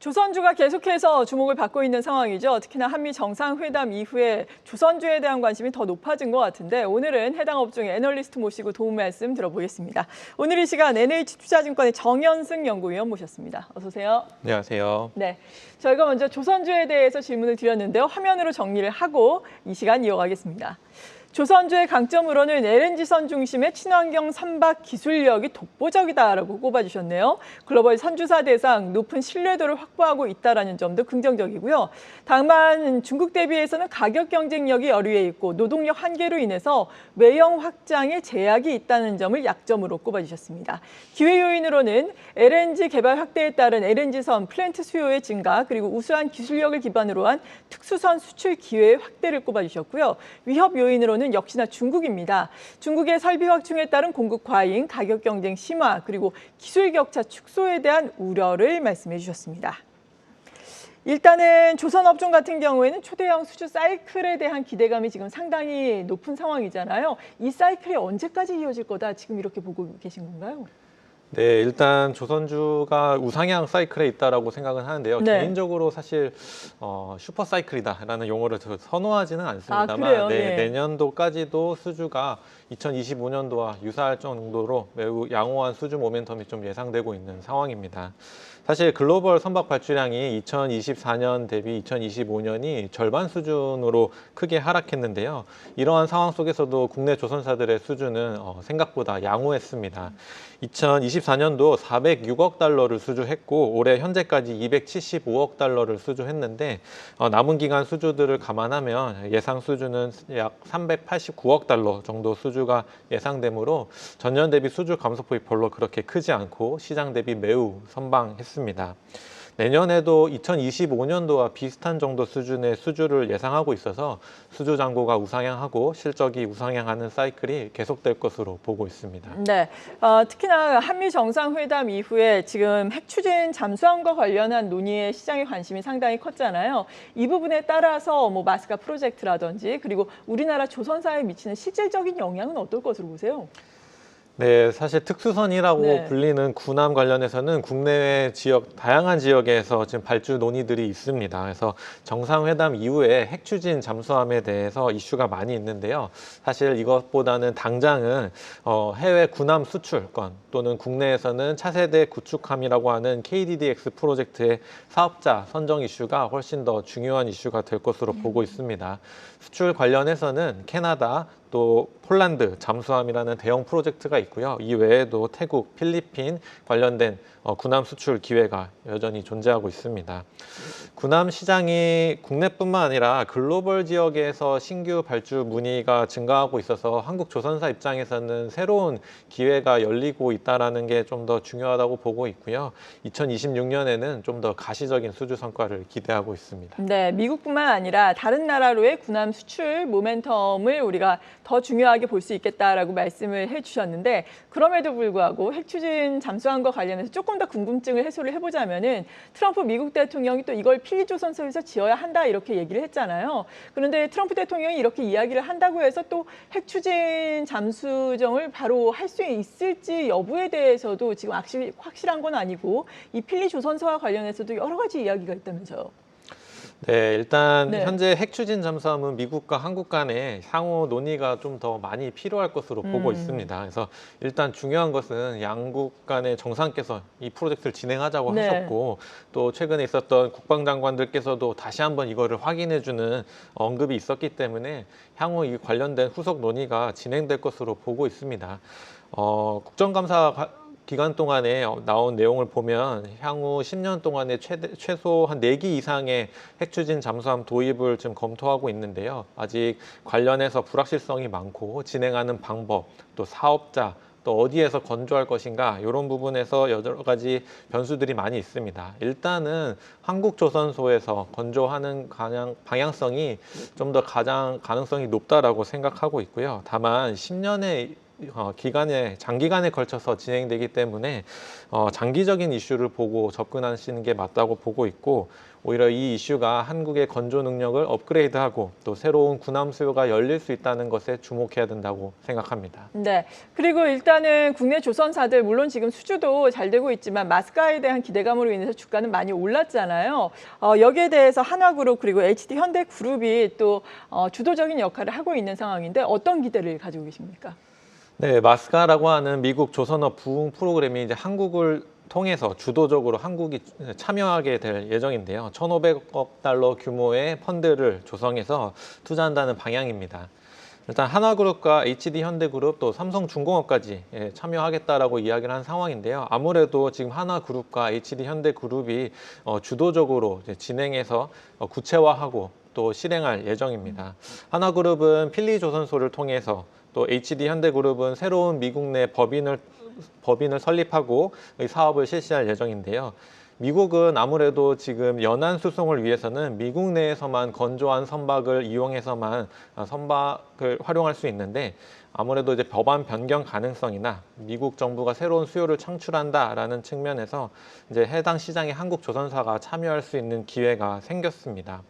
조선주가 계속해서 주목을 받고 있는 상황이죠. 특히나 한미 정상회담 이후에 조선주에 대한 관심이 더 높아진 것 같은데 오늘은 해당 업종의 애널리스트 모시고 도움 말씀 들어보겠습니다. 오늘 이 시간 NH투자증권의 정현승 연구위원 모셨습니다. 어서 오세요. 안녕하세요. 네, 저희가 먼저 조선주에 대해서 질문을 드렸는데요. 화면으로 정리를 하고 이 시간 이어가겠습니다. 조선주의 강점으로는 LNG선 중심의 친환경 선박 기술력이 독보적이다라고 꼽아주셨네요. 글로벌 선주사 대상 높은 신뢰도를 확보하고 있다는 점도 긍정적이고요. 다만 중국 대비해서는 가격 경쟁력이 여류에 있고 노동력 한계로 인해서 외형 확장에 제약이 있다는 점을 약점으로 꼽아주셨습니다. 기회 요인으로는 LNG 개발 확대에 따른 LNG선 플랜트 수요의 증가 그리고 우수한 기술력을 기반으로 한 특수선 수출 기회의 확대를 꼽아주셨고요. 위협 요인으로는 역시나 중국입니다. 중국의 설비 확충에 따른 공급 과잉, 가격 경쟁 심화, 그리고 기술 격차 축소에 대한 우려를 말씀해 주셨습니다. 일단은 조선업종 같은 경우에는 초대형 수주 사이클에 대한 기대감이 지금 상당히 높은 상황이잖아요. 이 사이클이 언제까지 이어질 거다 지금 이렇게 보고 계신 건가요? 네, 일단 조선주가 우상향 사이클에 있다라고 생각은 하는데요. 네. 개인적으로 사실 슈퍼 사이클이다라는 용어를 선호하지는 않습니다만 그래요? 네, 네. 내년도까지도 수주가 2025년도와 유사할 정도로 매우 양호한 수주 모멘텀이 좀 예상되고 있는 상황입니다. 사실 글로벌 선박 발주량이 2024년 대비 2025년이 절반 수준으로 크게 하락했는데요. 이러한 상황 속에서도 국내 조선사들의 수주는 생각보다 양호했습니다. 2024년도 406억 달러를 수주했고 올해 현재까지 275억 달러를 수주했는데 남은 기간 수주들을 감안하면 예상 수주는 약 389억 달러 정도 수주가 예상되므로 전년 대비 수주 감소폭이 별로 그렇게 크지 않고 시장 대비 매우 선방했습니다. 내년에도 2025년도와 비슷한 정도 수준의 수주를 예상하고 있어서 수주 잔고가 우상향하고 실적이 우상향하는 사이클이 계속될 것으로 보고 있습니다. 네, 특히나 한미 정상회담 이후에 지금 핵 추진 잠수함과 관련한 논의에 시장의 관심이 상당히 컸잖아요. 이 부분에 따라서 뭐 마스카 프로젝트라든지 그리고 우리나라 조선사에 미치는 실질적인 영향은 어떨 것으로 보세요? 네, 사실 특수선이라고 네. 불리는 군함 관련해서는 국내외 지역, 다양한 지역에서 지금 발주 논의들이 있습니다. 그래서 정상회담 이후에 핵 추진 잠수함에 대해서 이슈가 많이 있는데요. 사실 이것보다는 당장은 해외 군함 수출권 또는 국내에서는 차세대 구축함이라고 하는 KDDX 프로젝트의 사업자 선정 이슈가 훨씬 더 중요한 이슈가 될 것으로 보고 있습니다. 수출 관련해서는 캐나다, 또 폴란드 잠수함이라는 대형 프로젝트가 있고요. 이 외에도 태국, 필리핀 관련된 군함 수출 기회가 여전히 존재하고 있습니다. 군함 시장이 국내뿐만 아니라 글로벌 지역에서 신규 발주 문의가 증가하고 있어서 한국 조선사 입장에서는 새로운 기회가 열리고 있다는 게 좀 더 중요하다고 보고 있고요. 2026년에는 좀 더 가시적인 수주 성과를 기대하고 있습니다. 네, 미국뿐만 아니라 다른 나라로의 군함 수출 모멘텀을 우리가 더 중요하게 볼 수 있겠다라고 말씀을 해주셨는데 그럼에도 불구하고 핵 추진 잠수함과 관련해서 조금 더 궁금증을 해소를 해보자면은 트럼프 미국 대통령이 또 이걸 필리조선소에서 지어야 한다 이렇게 얘기를 했잖아요. 그런데 트럼프 대통령이 이렇게 이야기를 한다고 해서 또 핵 추진 잠수정을 바로 할 수 있을지 여부에 대해서도 지금 확실한 건 아니고 이 필리조선소와 관련해서도 여러 가지 이야기가 있다면서요. 네, 일단 네. 현재 핵 추진 잠수함은 미국과 한국 간의 상호 논의가 좀 더 많이 필요할 것으로 보고 있습니다. 그래서 일단 중요한 것은 양국 간의 정상께서 이 프로젝트를 진행하자고 네. 하셨고 또 최근에 있었던 국방장관들께서도 다시 한번 이거를 확인해주는 언급이 있었기 때문에 향후 이 관련된 후속 논의가 진행될 것으로 보고 있습니다. 국정감사 기간 동안에 나온 내용을 보면 향후 10년 동안에 최소 한 4기 이상의 핵추진 잠수함 도입을 지금 검토하고 있는데요. 아직 관련해서 불확실성이 많고 진행하는 방법, 또 사업자, 또 어디에서 건조할 것인가 이런 부분에서 여러 가지 변수들이 많이 있습니다. 일단은 한국조선소에서 건조하는 방향성이 좀 더 가장 가능성이 높다라고 생각하고 있고요. 다만 10년의 장기간에 걸쳐서 진행되기 때문에 장기적인 이슈를 보고 접근하시는 게 맞다고 보고 있고, 오히려 이 이슈가 한국의 건조 능력을 업그레이드하고 또 새로운 군함 수요가 열릴 수 있다는 것에 주목해야 된다고 생각합니다. 네. 그리고 일단은 국내 조선사들 물론 지금 수주도 잘 되고 있지만 마스카에 대한 기대감으로 인해서 주가는 많이 올랐잖아요. 여기에 대해서 한화그룹 그리고 HD현대그룹이 또 주도적인 역할을 하고 있는 상황인데 어떤 기대를 가지고 계십니까? 네, 마스카라고 하는 미국 조선업 부흥 프로그램이 이제 한국을 통해서 주도적으로 한국이 참여하게 될 예정인데요. 1,500억 달러 규모의 펀드를 조성해서 투자한다는 방향입니다. 일단 한화그룹과 HD현대그룹 또 삼성중공업까지 참여하겠다라고 이야기를 한 상황인데요. 아무래도 지금 한화그룹과 HD현대그룹이 주도적으로 이제 진행해서 구체화하고 또 실행할 예정입니다. 한화그룹은 필리조선소를 통해서 또 HD현대그룹은 새로운 미국 내 법인을 설립하고 이 사업을 실시할 예정인데요. 미국은 아무래도 지금 연안 수송을 위해서는 미국 내에서만 건조한 선박을 이용해서만 선박을 활용할 수 있는데, 아무래도 이제 법안 변경 가능성이나 미국 정부가 새로운 수요를 창출한다라는 측면에서 이제 해당 시장에 한국 조선사가 참여할 수 있는 기회가 생겼습니다.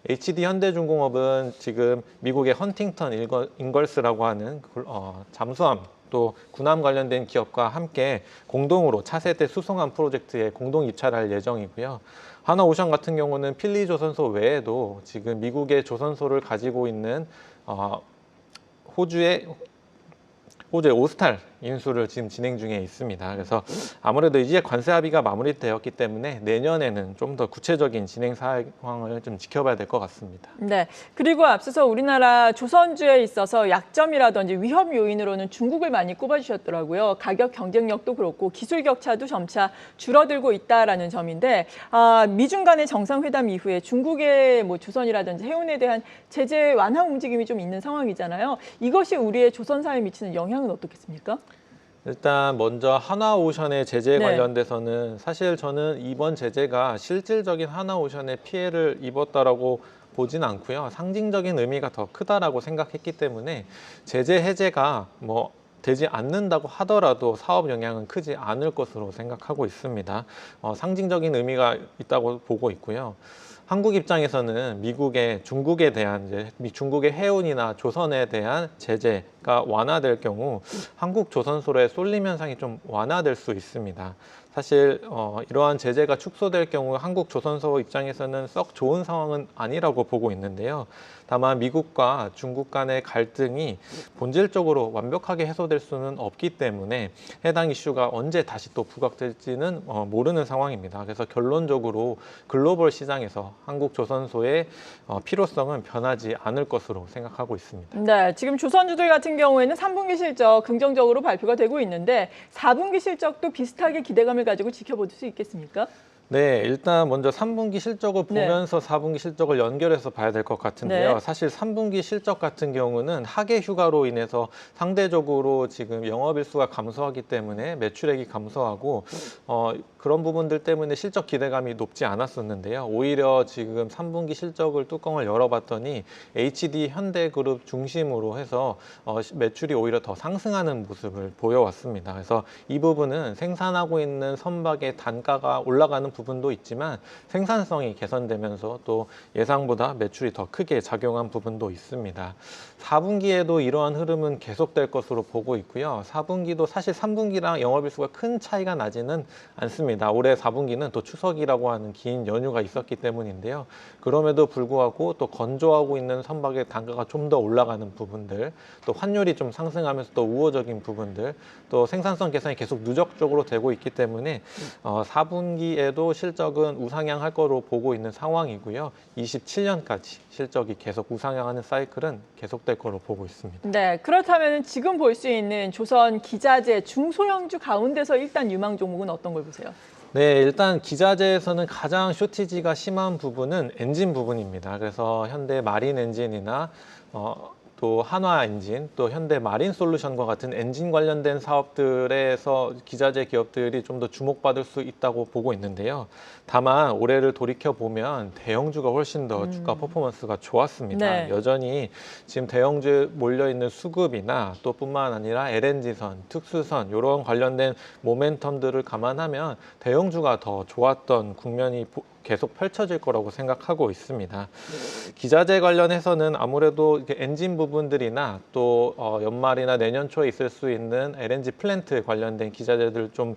HD현대중공업은 지금 미국의 헌팅턴 인걸스라고 하는 잠수함 또 군함 관련된 기업과 함께 공동으로 차세대 수송함 프로젝트에 공동 입찰할 예정이고요. 한화오션 같은 경우는 필리조선소 외에도 지금 미국의 조선소를 가지고 있는 호주의 오스탈 인수를 지금 진행 중에 있습니다. 그래서 아무래도 이제 관세 합의가 마무리되었기 때문에 내년에는 좀 더 구체적인 진행 상황을 좀 지켜봐야 될 것 같습니다. 네. 그리고 앞서서 우리나라 조선주에 있어서 약점이라든지 위험 요인으로는 중국을 많이 꼽아주셨더라고요. 가격 경쟁력도 그렇고 기술 격차도 점차 줄어들고 있다라는 점인데, 미중 간의 정상회담 이후에 중국의 뭐 조선이라든지 해운에 대한 제재 완화 움직임이 좀 있는 상황이잖아요. 이것이 우리의 조선사에 미치는 영향은 어떻겠습니까? 일단 먼저 한화오션의 제재 네. 관련돼서는 사실 저는 이번 제재가 실질적인 한화오션의 피해를 입었다라고 보진 않고요. 상징적인 의미가 더 크다라고 생각했기 때문에 제재 해제가 되지 않는다고 하더라도 사업 영향은 크지 않을 것으로 생각하고 있습니다. 상징적인 의미가 있다고 보고 있고요. 한국 입장에서는 중국에 대한 중국의 해운이나 조선에 대한 제재가 완화될 경우 한국 조선소의 쏠림 현상이 좀 완화될 수 있습니다. 사실 이러한 제재가 축소될 경우 한국 조선소 입장에서는 썩 좋은 상황은 아니라고 보고 있는데요. 다만 미국과 중국 간의 갈등이 본질적으로 완벽하게 해소될 수는 없기 때문에 해당 이슈가 언제 다시 또 부각될지는 모르는 상황입니다. 그래서 결론적으로 글로벌 시장에서 한국 조선소의 필요성은 변하지 않을 것으로 생각하고 있습니다. 네, 지금 조선주들 같은 경우에는 3분기 실적 긍정적으로 발표가 되고 있는데 4분기 실적도 비슷하게 기대감을 가지고 지켜볼 수 있겠습니까? 네, 일단 먼저 3분기 실적을 보면서 4분기 실적을 연결해서 봐야 될 것 같은데요. 네. 사실 3분기 실적 같은 경우는 하계 휴가로 인해서 상대적으로 지금 영업일수가 감소하기 때문에 매출액이 감소하고 그런 부분들 때문에 실적 기대감이 높지 않았었는데요. 오히려 지금 3분기 실적을 뚜껑을 열어봤더니 HD현대그룹 중심으로 해서 매출이 오히려 더 상승하는 모습을 보여왔습니다. 그래서 이 부분은 생산하고 있는 선박의 단가가 올라가는 부분도 있지만 생산성이 개선되면서 또 예상보다 매출이 더 크게 작용한 부분도 있습니다. 4분기에도 이러한 흐름은 계속될 것으로 보고 있고요. 4분기도 사실 3분기랑 영업일수가 큰 차이가 나지는 않습니다. 올해 4분기는 또 추석이라고 하는 긴 연휴가 있었기 때문인데요. 그럼에도 불구하고 또 건조하고 있는 선박의 단가가 좀 더 올라가는 부분들, 또 환율이 좀 상승하면서 또 우호적인 부분들, 또 생산성 개선이 계속 누적적으로 되고 있기 때문에 4분기에도 실적은 우상향할 거로 보고 있는 상황이고요. 27년까지 실적이 계속 우상향하는 사이클은 계속될 거로 보고 있습니다. 네, 그렇다면 지금 볼 수 있는 조선 기자재 중소형주 가운데서 일단 유망 종목은 어떤 걸 보세요? 네, 일단 기자재에서는 가장 쇼티지가 심한 부분은 엔진 부분입니다. 그래서 현대 마린 엔진이나 또 한화 엔진, 또 현대 마린 솔루션과 같은 엔진 관련된 사업들에서 기자재 기업들이 좀 더 주목받을 수 있다고 보고 있는데요. 다만 올해를 돌이켜 보면 대형주가 훨씬 더 주가 퍼포먼스가 좋았습니다. 네. 여전히 지금 대형주에 몰려 있는 수급이나 또 뿐만 아니라 LNG선, 특수선 이런 관련된 모멘텀들을 감안하면 대형주가 더 좋았던 국면이 계속 펼쳐질 거라고 생각하고 있습니다. 기자재 관련해서는 아무래도 이렇게 엔진 부분들이나 또 연말이나 내년 초에 있을 수 있는 LNG 플랜트 관련된 기자재들 좀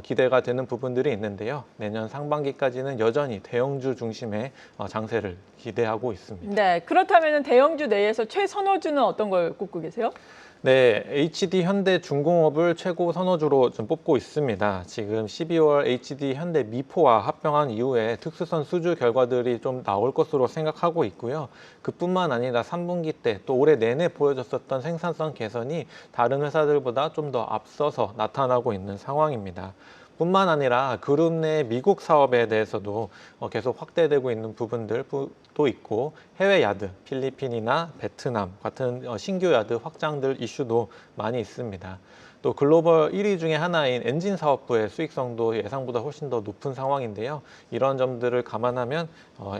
기대가 되는 부분들이 있는데요. 내년 상반기까지는 여전히 대형주 중심의 장세를 기대하고 있습니다. 네, 그렇다면 대형주 내에서 최선호주는 어떤 걸 꼽고 계세요? 네, HD 현대 중공업을 최고 선호주로 좀 뽑고 있습니다. 지금 12월 HD 현대 미포와 합병한 이후에 특수선 수주 결과들이 좀 나올 것으로 생각하고 있고요. 그뿐만 아니라 3분기 때 또 올해 내내 보여줬었던 생산성 개선이 다른 회사들보다 좀 더 앞서서 나타나고 있는 상황입니다. 뿐만 아니라 그룹 내 미국 사업에 대해서도 계속 확대되고 있는 부분들도 있고 해외 야드, 필리핀이나 베트남 같은 신규 야드 확장들 이슈도 많이 있습니다. 또 글로벌 1위 중에 하나인 엔진 사업부의 수익성도 예상보다 훨씬 더 높은 상황인데요. 이런 점들을 감안하면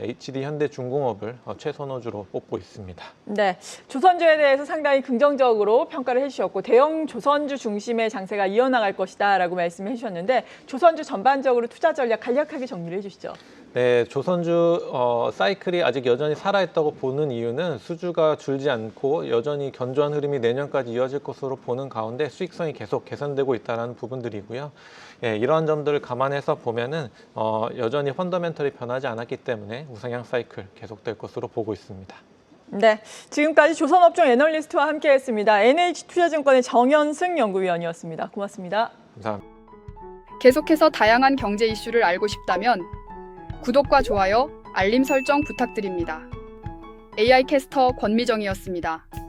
HD 현대중공업을 최선호주로 뽑고 있습니다. 네, 조선주에 대해서 상당히 긍정적으로 평가를 해주셨고 대형 조선주 중심의 장세가 이어나갈 것이다라고 말씀해 주셨는데 조선주 전반적으로 투자 전략 간략하게 정리를 해주시죠. 네, 조선주 사이클이 아직 여전히 살아있다고 보는 이유는 수주가 줄지 않고 여전히 견조한 흐름이 내년까지 이어질 것으로 보는 가운데 수익성이 계속 개선되고 있다는 부분들이고요. 예, 이러한 점들을 감안해서 보면은 여전히 펀더멘털이 변하지 않았기 때문에 우상향 사이클 계속될 것으로 보고 있습니다. 네, 지금까지 조선업종 애널리스트와 함께했습니다. NH투자증권의 정현승 연구위원이었습니다. 고맙습니다. 감사합니다. 계속해서 다양한 경제 이슈를 알고 싶다면 구독과 좋아요, 알림 설정 부탁드립니다. AI 캐스터 권미정이었습니다.